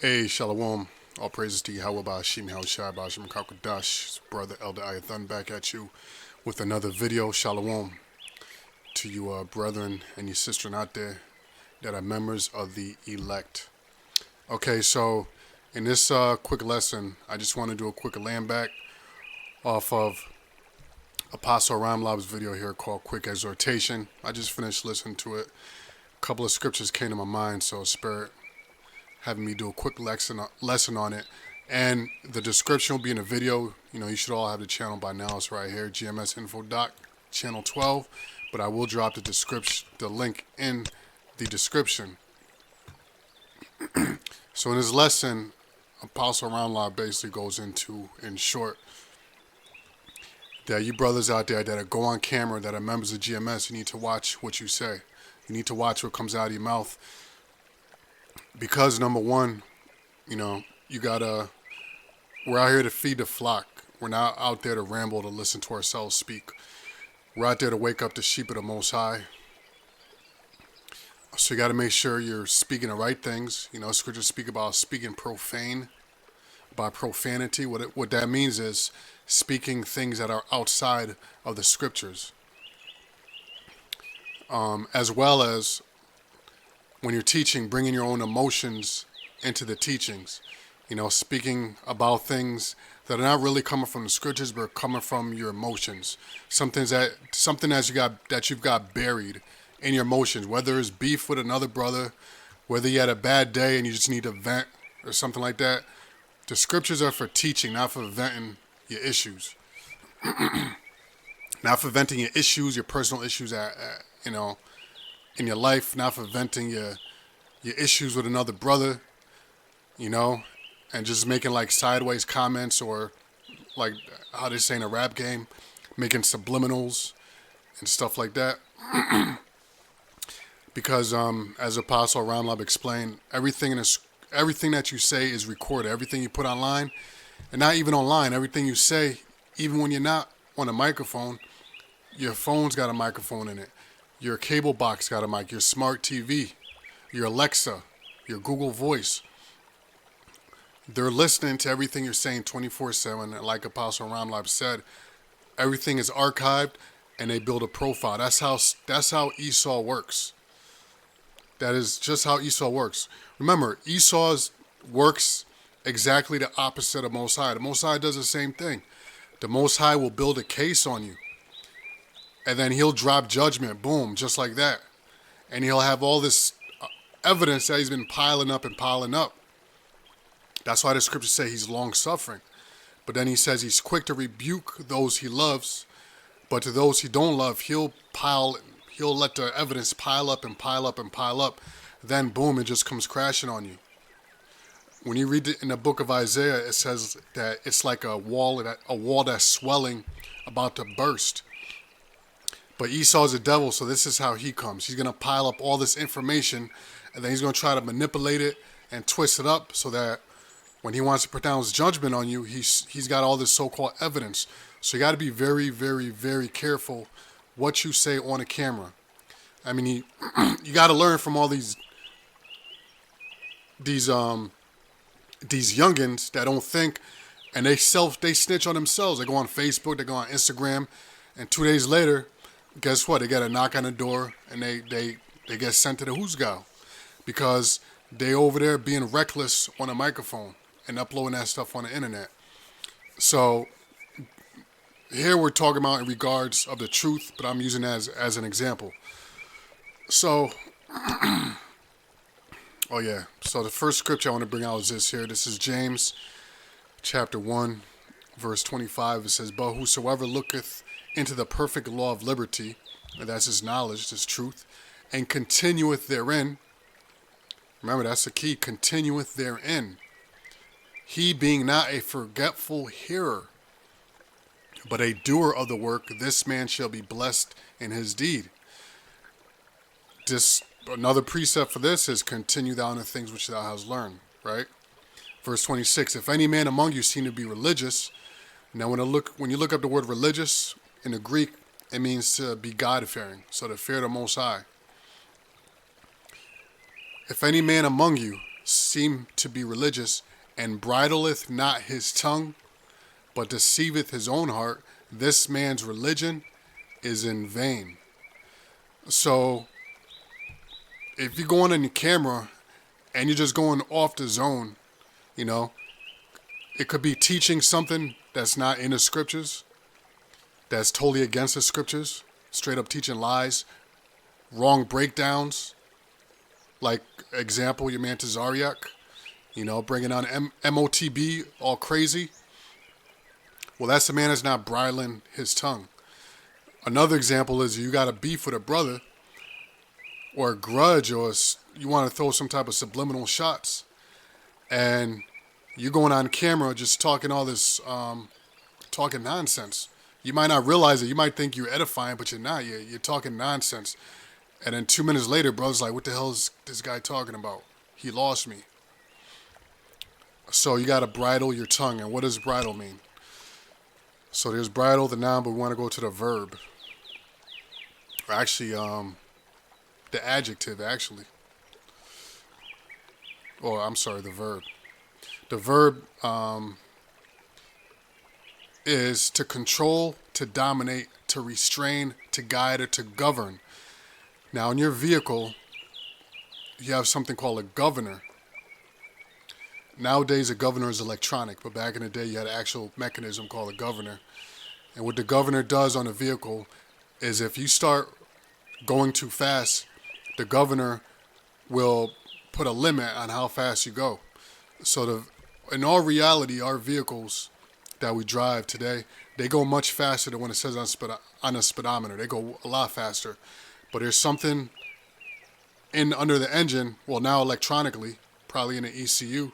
Hey, Shalom. All praises to Yahweh Ba'ashim, Yahushua Ba'ashim Kakadash. Brother Elder Ayathan back at you with another video. Shalom to you brethren and your sister out there that are members of the elect. Okay, so in this quick lesson, I just want to do a quick land back off of Apostle Ramlab's video here called Quick Exhortation. I just finished listening to it. A couple of scriptures came to my mind, so Spirit having me do a quick lesson on it. And the description will be in the video. You know, you should all have the channel by now. It's right here, GMS Info Doc, channel 12. But I will drop the link in the description. So in this lesson, Apostle Ramlab basically goes into, in short, that you brothers out there that are go on camera, that are members of GMS, you need to watch what you say. You need to watch what comes out of your mouth. Because number one, you know, we're out here to feed the flock. We're not out there to ramble, to listen to ourselves speak. We're out there to wake up the sheep of the Most High. So you got to make sure you're speaking the right things. You know, scriptures speak about speaking profane, by profanity. What that means is speaking things that are outside of the scriptures. As well as when you're teaching, bringing your own emotions into the teachings. You know, speaking about things that are not really coming from the scriptures, but coming from your emotions. Something that you've got buried in your emotions. Whether it's beef with another brother, whether you had a bad day and you just need to vent or something like that. The scriptures are for teaching, not for venting your issues. Not for venting your issues, your personal issues you know, in your life, not for venting your issues with another brother, you know, and just making like sideways comments, or like how they say in a rap game, making subliminals and stuff like that. Because as Apostle Ramlab explained, everything that you say is recorded. Everything you put online, and not even online, everything you say, even when you're not on a microphone, your phone's got a microphone in it. Your cable box got a mic, your smart TV, your Alexa, your Google Voice. They're listening to everything you're saying 24/7. And like Apostle Ramlab said, everything is archived and they build a profile. That's how Esau works. That is just how Esau works. Remember, Esau's works exactly the opposite of Most High. The Most High does the same thing. The Most High will build a case on you. And then he'll drop judgment, boom, just like that. And he'll have all this evidence that he's been piling up and piling up. That's why the scriptures say he's long-suffering. But then he says he's quick to rebuke those he loves. But to those he don't love, he'll let the evidence pile up and pile up and pile up. Then boom, it just comes crashing on you. When you read it in the book of Isaiah, it says that it's like a wall that's swelling, about to burst. But Esau's a devil, so this is how he comes. He's going to pile up all this information, and then he's going to try to manipulate it and twist it up so that when he wants to pronounce judgment on you, he's got all this so-called evidence. So you got to be very, very, very careful what you say on a camera. I mean, you got to learn from all these youngins that don't think, and they snitch on themselves. They go on Facebook, they go on Instagram, and 2 days later, guess what? They get a knock on the door and they get sent to the Hoosgow because they over there being reckless on a microphone and uploading that stuff on the internet. So here we're talking about in regards of the truth, but I'm using it as an example. So, oh yeah. So the first scripture I want to bring out is this here. This is James chapter 1, verse 25. It says, "But whosoever looketh into the perfect law of liberty," and that's his knowledge, his truth, "and continueth therein." Remember, that's the key, continueth therein. "He being not a forgetful hearer, but a doer of the work, this man shall be blessed in his deed." Another precept for this is continue thou in the things which thou hast learned, right? Verse 26, "If any man among you seem to be religious," now when you look up the word religious in the Greek, it means to be God-fearing, so to fear the Most High. "If any man among you seem to be religious, and bridleth not his tongue, but deceiveth his own heart, this man's religion is in vain. So if you're going on your camera and you're just going off the zone, you know, it could be teaching something that's not in the scriptures, that's totally against the scriptures, straight up teaching lies, wrong breakdowns. Like, example, your man Tazariak, you know, bringing on MOTB all crazy. Well, that's the man that's not bridling his tongue. Another example is you got a beef with a brother or a grudge, or you want to throw some type of subliminal shots, and you're going on camera just talking all this, talking nonsense. You might not realize it. You might think you're edifying, but you're not. You're talking nonsense. And then 2 minutes later, brother's like, what the hell is this guy talking about? He lost me. So you got to bridle your tongue. And what does bridle mean? So there's bridle, the noun, but we want to go to the verb. Or actually, the adjective, actually. Or, I'm sorry, the verb. The verb is to control, to dominate, to restrain, to guide, or to govern. Now, in your vehicle, you have something called a governor. Nowadays, a governor is electronic, but back in the day, you had an actual mechanism called a governor. And what the governor does on a vehicle is if you start going too fast, the governor will put a limit on how fast you go. So in all reality, our vehicles that we drive today, they go much faster than when it says on a speedometer. They go a lot faster. But there's something under the engine, well, now electronically, probably in the ECU,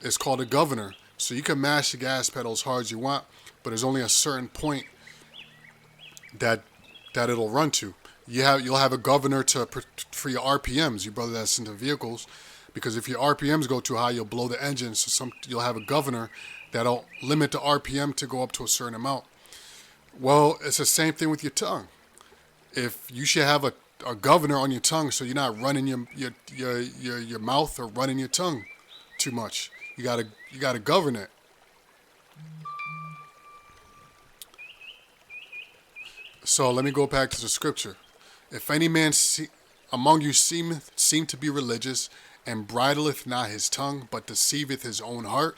it's called a governor. So you can mash the gas pedal as hard as you want, but there's only a certain point that it'll run to. You'll have a governor for your RPMs, you brother that's into vehicles, because if your RPMs go too high, you'll blow the engine. So you'll have a governor that'll limit the RPM to go up to a certain amount. Well, it's the same thing with your tongue. If you should have a governor on your tongue, so you're not running your mouth or running your tongue too much. You gotta govern it. So let me go back to the scripture. If any man among you seem to be religious, and bridleth not his tongue, but deceiveth his own heart,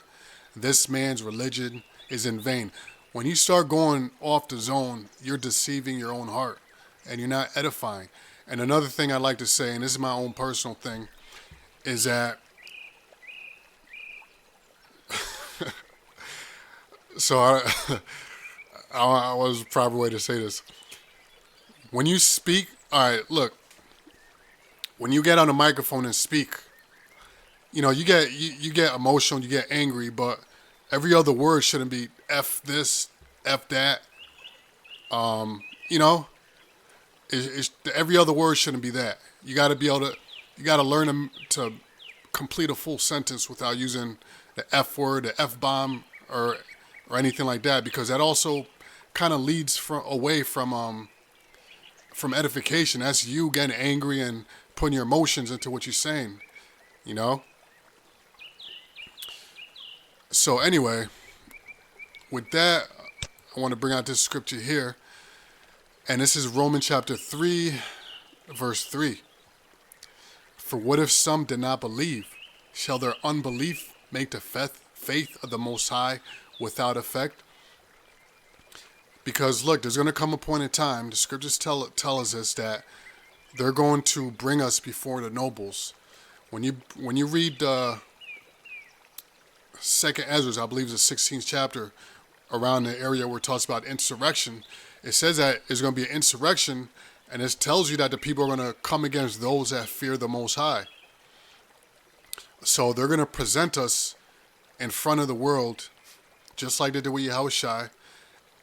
this man's religion is in vain. When you start going off the zone, you're deceiving your own heart, and you're not edifying. And another thing I'd like to say, and this is my own personal thing, is that so I was a proper way to say this. When you speak, all right, look, when you get on a microphone and speak, you know, you get emotional, you get angry, but every other word shouldn't be F this, F that. You know, every other word shouldn't be that. You got to be able to, you got to learn to complete a full sentence without using the F word, the F bomb, or anything like that, because that also kind of leads away from edification. That's you getting angry and putting your emotions into what you're saying, you know? So anyway, with that, I want to bring out this scripture here. And this is Romans chapter 3, verse 3. For what if some did not believe? Shall their unbelief make the faith of the Most High without effect? Because look, there's going to come a point in time, the scriptures tell us this, that they're going to bring us before the nobles. When you read Second Ezra, I believe it's the 16th chapter, around the area where it talks about insurrection, it says that there's going to be an insurrection, and it tells you that the people are going to come against those that fear the Most High. So they're going to present us in front of the world, just like they did with Yahushua,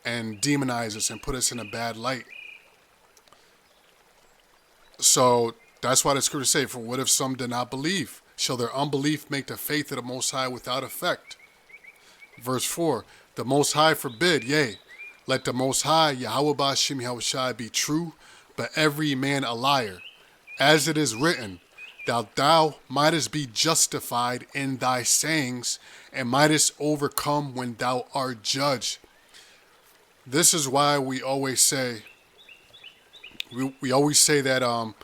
and demonize us and put us in a bad light. So that's why the scriptures say, for what if some did not believe? Shall their unbelief make the faith of the Most High without effect? Verse 4, the Most High forbid, yea, let the Most High, Yahweh Ba'ashem Yahushua, be true, but every man a liar. As it is written, that thou mightest be justified in thy sayings, and mightest overcome when thou art judged. This is why we always say, we always say that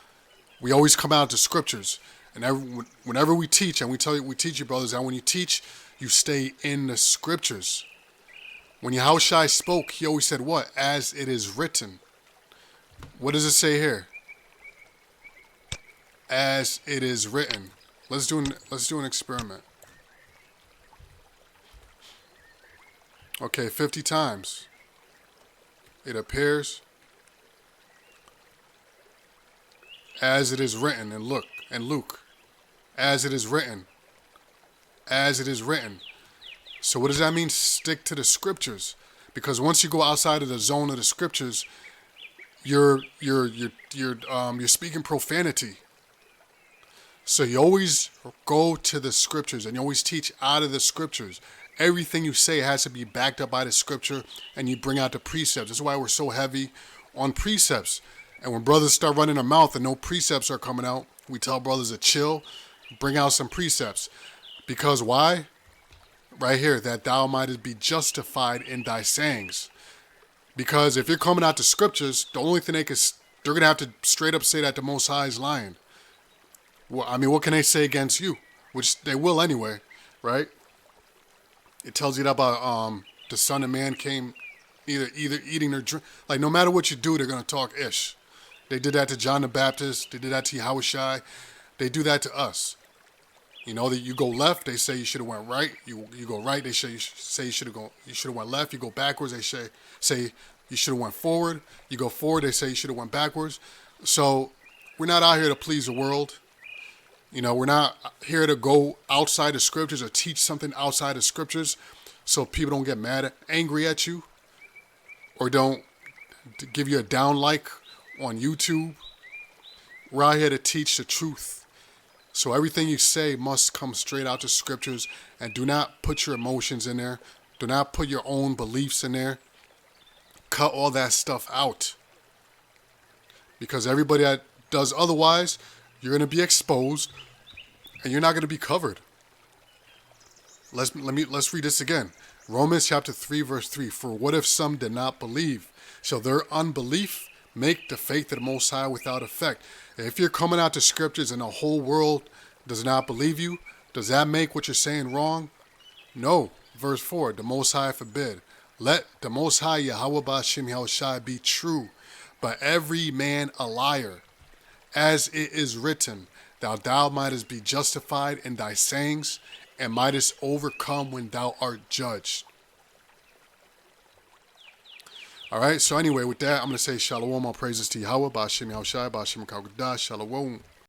we always come out to scriptures. And whenever we teach, and we teach you, brothers, that when you teach, you stay in the scriptures. When Yahushua spoke, he always said what? As it is written. What does it say here? As it is written. Let's do an experiment. Okay, 50 times. It appears as it is written in Luke. As it is written. As it is written. So what does that mean? Stick to the scriptures. Because once you go outside of the zone of the scriptures, you're speaking profanity. So you always go to the scriptures, and you always teach out of the scriptures. Everything you say has to be backed up by the scripture, and you bring out the precepts. That's why we're so heavy on precepts. And when brothers start running their mouth and no precepts are coming out, we tell brothers to chill, bring out some precepts. Because why? Right here, that thou mightest be justified in thy sayings. Because if you're coming out to scriptures, the only thing they're going to have to straight up say that the Most High is lying. Well, I mean, what can they say against you? Which they will anyway, right? It tells you that about the Son of Man came either eating or drink. Like, no matter what you do, they're going to talk ish. They did that to John the Baptist. They did that to Yahushua. They do that to us. You know, that you go left, they say you should have went right. You go right, they say you should have went left. You go backwards, they say you should have went forward. You go forward, they say you should have went backwards. So we're not out here to please the world. You know, we're not here to go outside the scriptures or teach something outside the scriptures so people don't get angry at you, or don't give you a down like on YouTube. We're out here to teach the truth. So everything you say must come straight out to scriptures, and do not put your emotions in there. Do not put your own beliefs in there. Cut all that stuff out. Because everybody that does otherwise, you're going to be exposed, and you're not going to be covered. Let's read this again. Romans chapter 3, verse 3. For what if some did not believe? Shall their unbelief make the faith of the Most High without effect? If you're coming out to scriptures and the whole world does not believe you, does that make what you're saying wrong? No. Verse 4, the Most High forbid. Let the Most High Yahweh Ba'Shem Yahushua be true, but every man a liar. As it is written, thou mightest be justified in thy sayings, and mightest overcome when thou art judged. All right, so anyway, with that, I'm going to say shalom, all praises to Yahweh, Ba'Shem Yahushua, Ba'Shem Kagudah, shalom.